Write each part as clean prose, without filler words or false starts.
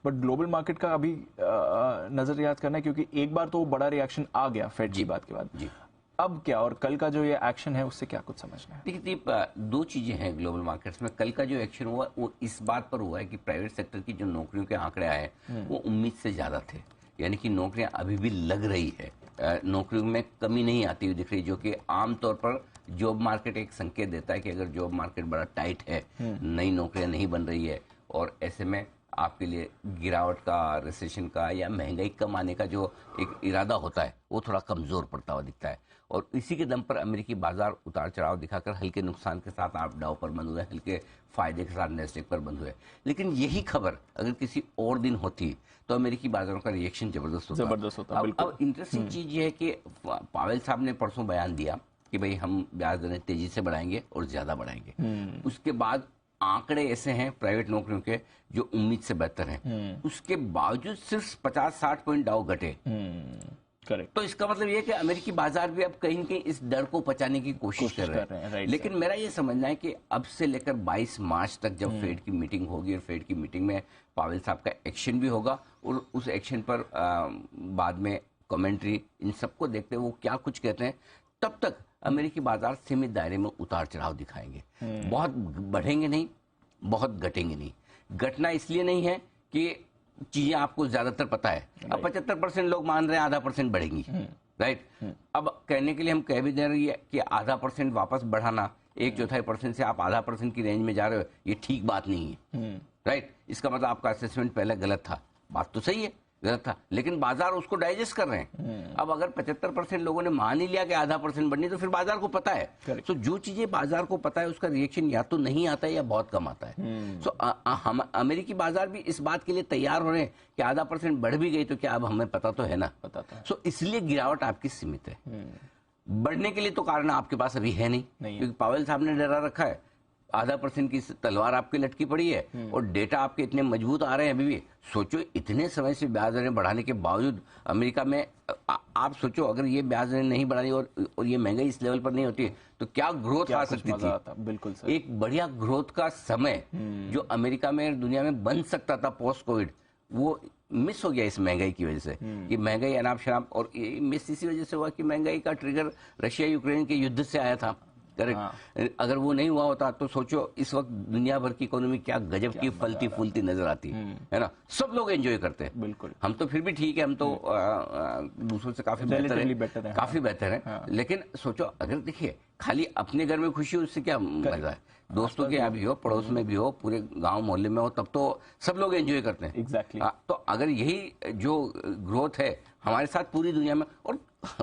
But global market का अभी नजरियात करना है, क्योंकि एक बार तो बड़ा रिएक्शन आ गया फेड की बात के बाद जी। अब क्या, और कल का जो ये एक्शन है उससे क्या कुछ समझना है? देखिए दीप, दो चीजें हैं ग्लोबल मार्केट्स में। कल का जो एक्शन हुआ वो इस बात पर हुआ है कि प्राइवेट सेक्टर की जो नौकरियों के आंकड़े आए वो उम्मीद से ज्यादा थे, यानी कि नौकरियां अभी भी लग रही है, नौकरियों में कमी नहीं आती हुई दिख रही, जो कि आमतौर पर जॉब मार्केट एक संकेत देता है कि अगर जॉब मार्केट बड़ा टाइट है, नई नौकरियां नहीं बन रही है, और ऐसे में आपके लिए गिरावट का, रिसेशन का या महंगाई कम आने का जो एक इरादा होता है वो थोड़ा कमजोर पड़ता हुआ दिखता है। और इसी के दम पर अमेरिकी बाजार उतार चढ़ाव दिखाकर हल्के नुकसान के साथ आप डाउ पर बंद हुए, हल्के फायदे के साथ नेस्डेक पर बंद हुए। लेकिन यही खबर अगर किसी और दिन होती तो अमेरिकी बाजारों का रिएक्शन जबरदस्त होता। अब इंटरेस्टिंग चीज ये है कि पावेल साहब ने परसों बयान दिया कि भाई हम ब्याज दरें तेजी से बढ़ाएंगे और ज्यादा बढ़ाएंगे। उसके बाद आंकड़े ऐसे हैं प्राइवेट नौकरियों के जो उम्मीद से बेहतर हैं, उसके बावजूद सिर्फ 50-60 पॉइंट डाउ घटे। करेक्ट। तो इसका मतलब ये है कि अमेरिकी बाजार भी अब कहीं न कहीं इस डर को पचाने की कोशिश कर रहे हैं। लेकिन मेरा ये समझना है कि अब से लेकर 22 मार्च तक जब फेड की मीटिंग होगी और फेड की मीटिंग में पावेल साहब का एक्शन भी होगा और उस एक्शन पर बाद में कमेंट्री, इन सबको देखते हुए वो क्या कुछ कहते हैं, तब तक अमेरिकी बाजार सीमित दायरे में उतार चढ़ाव दिखाएंगे। बहुत बढ़ेंगे नहीं, बहुत घटेंगे नहीं। घटना इसलिए नहीं है कि चीजें आपको ज्यादातर पता है। अब 75% लोग मान रहे हैं आधा % बढ़ेंगी, राइट। अब कहने के लिए हम कह भी दे रही है कि आधा % वापस बढ़ाना, 1/4% से आप आधा % की रेंज में जा रहे हो, ये ठीक बात नहीं है, राइट। इसका मतलब आपका असेसमेंट पहले गलत था। बात तो सही है, गलत था, लेकिन बाजार उसको डाइजेस्ट कर रहे हैं। अब अगर 75% लोगों ने मान ही लिया कि आधा % बढ़नी, तो फिर बाजार को पता है। तो जो चीजें बाजार को पता है उसका रिएक्शन या तो नहीं आता है या बहुत कम आता है। सो हम अमेरिकी बाजार भी इस बात के लिए तैयार हो रहे हैं कि आधा % बढ़ भी गई तो क्या अब हमें पता तो है ना, पता तो है। सो इसलिए गिरावट आपकी सीमित है। बढ़ने के लिए तो कारण आपके पास अभी है नहीं, क्योंकि पावेल साहब ने डरा रखा है। आधा % की तलवार आपकी लटकी पड़ी है और डेटा आपके इतने मजबूत आ रहे हैं अभी भी। सोचो इतने समय से ब्याज दरें बढ़ाने के बावजूद अमेरिका में आप सोचो अगर ये ब्याज दरें नहीं बढ़ाई और ये महंगाई इस लेवल पर नहीं होती तो क्या ग्रोथ आ सकती थी। बिल्कुल सर। एक बढ़िया ग्रोथ का समय जो अमेरिका में दुनिया में बन सकता था पोस्ट कोविड, वो मिस हो गया इस महंगाई की वजह से। कि महंगाई अनाप शनाप, और मिस इसी वजह से हुआ कि महंगाई का ट्रिगर रशिया यूक्रेन के युद्ध से आया था। करेक्ट। अगर वो नहीं हुआ होता तो सोचो इस वक्त दुनिया भर की इकोनॉमी क्या गजब की फलती फूलती नजर आती है ना। सब लोग एंजॉय करते हैं। बिल्कुल। हम तो फिर भी ठीक है, हम तो दूसरों से काफी बेहतर है, काफी बेहतर है। लेकिन सोचो अगर देखिए खाली अपने घर में खुशी, उससे क्या मजा है, दोस्तों के यहाँ भी हो, पड़ोस में भी हो, पूरे गांव मोहल्ले में हो, तब तो सब लोग एंजॉय करते हैं। एग्जैक्टली। तो अगर यही जो ग्रोथ है हमारे साथ पूरी दुनिया में, और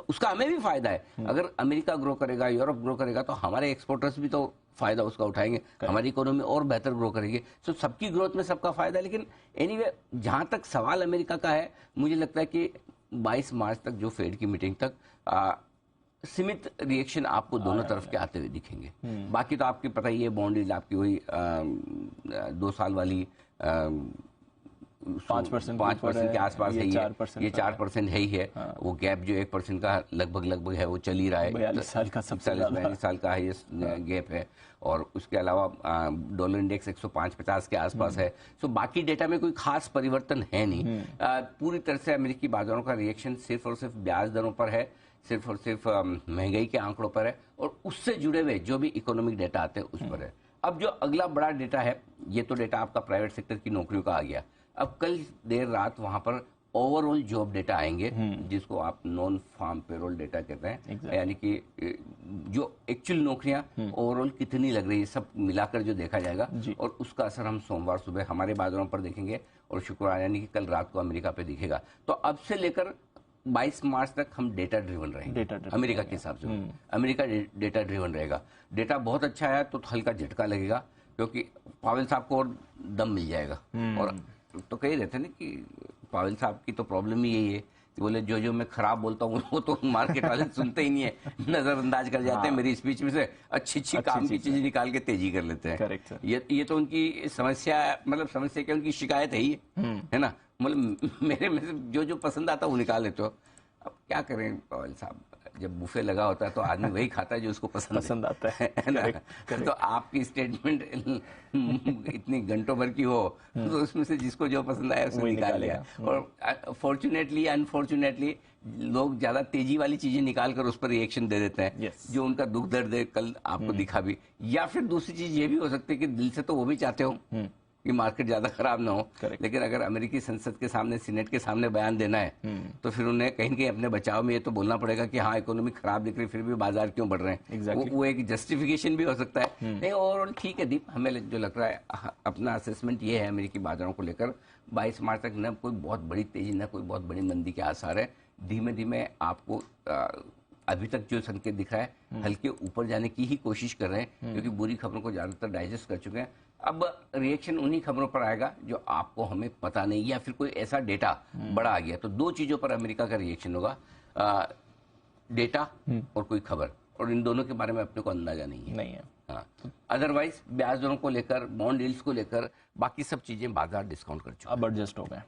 उसका हमें भी फायदा है। अगर अमेरिका ग्रो करेगा, यूरोप ग्रो करेगा, तो हमारे एक्सपोर्टर्स भी तो फायदा उसका उठाएंगे, हमारी इकोनॉमी और बेहतर ग्रो करेगी। तो सबकी ग्रोथ में सबका फायदा है। लेकिन एनीवे जहां तक सवाल अमेरिका का है, मुझे लगता है कि 22 मार्च तक जो फेड की मीटिंग तक सीमित रिएक्शन आपको दोनों तरफ के आते हुए दिखेंगे। बाकी तो आपकी पता ही है, बॉन्ड यील्ड आपकी वही 2 साल वाली 5% के आसपास है, ये 4% है ही है। वो गैप जो 1% का लगभग है वो चल ही रहा है। 42 साल का सबसे 42 साल का हाईएस्ट गैप है। और उसके अलावा डॉलर इंडेक्स 105-50 के आसपास है। सो बाकी डेटा में कोई खास परिवर्तन है नहीं। पूरी तरह से अमेरिकी बाजारों का रिएक्शन सिर्फ और सिर्फ ब्याज दरों पर है, सिर्फ और सिर्फ महंगाई के आंकड़ों पर है, और उससे जुड़े हुए जो भी इकोनॉमिक डेटा आते हैं उस पर है। अब जो अगला बड़ा डेटा है, ये तो डेटा आपका प्राइवेट सेक्टर की नौकरियों का आ गया। अब कल देर रात वहां पर ओवरऑल जॉब डेटा आएंगे, जिसको आप नॉन फार्म पेरोल डेटा कहते हैं। यानी कि जो एक्चुअल नौकरियां ओवरऑल कितनी लग रही है, सब मिलाकर जो देखा जाएगा, और उसका असर हम सोमवार सुबह हमारे बाजारों पर देखेंगे और शुक्रवार यानी कि कल रात को अमेरिका पे दिखेगा। तो अब से लेकर 22 मार्च तक हम डेटा ड्रिवन रहेंगे। अमेरिका के हिसाब से अमेरिका डेटा ड्रिवन रहेगा। डेटा बहुत अच्छा आया तो हल्का झटका लगेगा, क्योंकि पावेल साहब को और दम मिल जाएगा। और तो कही रहते ना कि पावेल साहब की तो प्रॉब्लम ही यही है कि बोले जो मैं खराब बोलता हूँ वो तो मार्केट वाले सुनते ही नहीं है, नजरअंदाज कर जाते हैं मेरी स्पीच में से, अच्छी काम की चीज निकाल के तेजी कर लेते हैं। Correct sir. ये तो उनकी समस्या, मतलब समस्या क्या, उनकी शिकायत है ही है ना। मतलब मेरे में से जो पसंद आता वो निकाल लेते हो। अब क्या करें पावेल साहब, जब बुफे लगा होता है तो आदमी वही खाता है जो उसको पसंद आता है ना? तो आपकी स्टेटमेंट इतनी घंटों भर की हो तो उसमें से जिसको जो पसंद आया उसे निकाल लिया। और फॉर्चुनेटली अनफॉर्चुनेटली लोग ज्यादा तेजी वाली चीजें निकाल कर उस पर रिएक्शन दे देते हैं, जो उनका दुख दर्द है कल आपको दिखा भी। या फिर दूसरी चीज ये भी हो सकती है कि दिल से तो वो भी चाहते हो कि मार्केट ज्यादा खराब ना हो, लेकिन अगर अमेरिकी संसद के सामने, सीनेट के सामने बयान देना है तो फिर उन्हें कहीं न कहीं अपने बचाव में ये तो बोलना पड़ेगा कि हाँ इकोनॉमी खराब दिख रही, फिर भी बाजार क्यों बढ़ रहे हैं। वो एक जस्टिफिकेशन भी हो सकता है। नहीं, ओवरऑल ठीक है दीप, हमें जो लग रहा है अपना असेसमेंट ये है अमेरिकी बाजारों को लेकर 22 मार्च तक न कोई बहुत बड़ी तेजी न कोई बहुत बड़ी मंदी के आसार है। धीमे धीमे आपको अभी तक जो संकेत दिख रहा है हल्के ऊपर जाने की ही कोशिश कर रहे हैं, क्योंकि बुरी खबरों को ज्यादातर डाइजेस्ट कर चुके हैं। अब रिएक्शन उन्हीं खबरों पर आएगा जो आपको हमें पता नहीं, या फिर कोई ऐसा डेटा बड़ा आ गया तो दो चीजों पर अमेरिका का रिएक्शन होगा, डेटा और कोई खबर, और इन दोनों के बारे में अपने को अंदाजा नहीं है। हाँ, अदरवाइज ब्याज दरों को लेकर, बॉन्ड यील्ड्स को लेकर बाकी सब चीजें बाजार डिस्काउंट कर चुके हैं, अब एडजस्ट हो गए।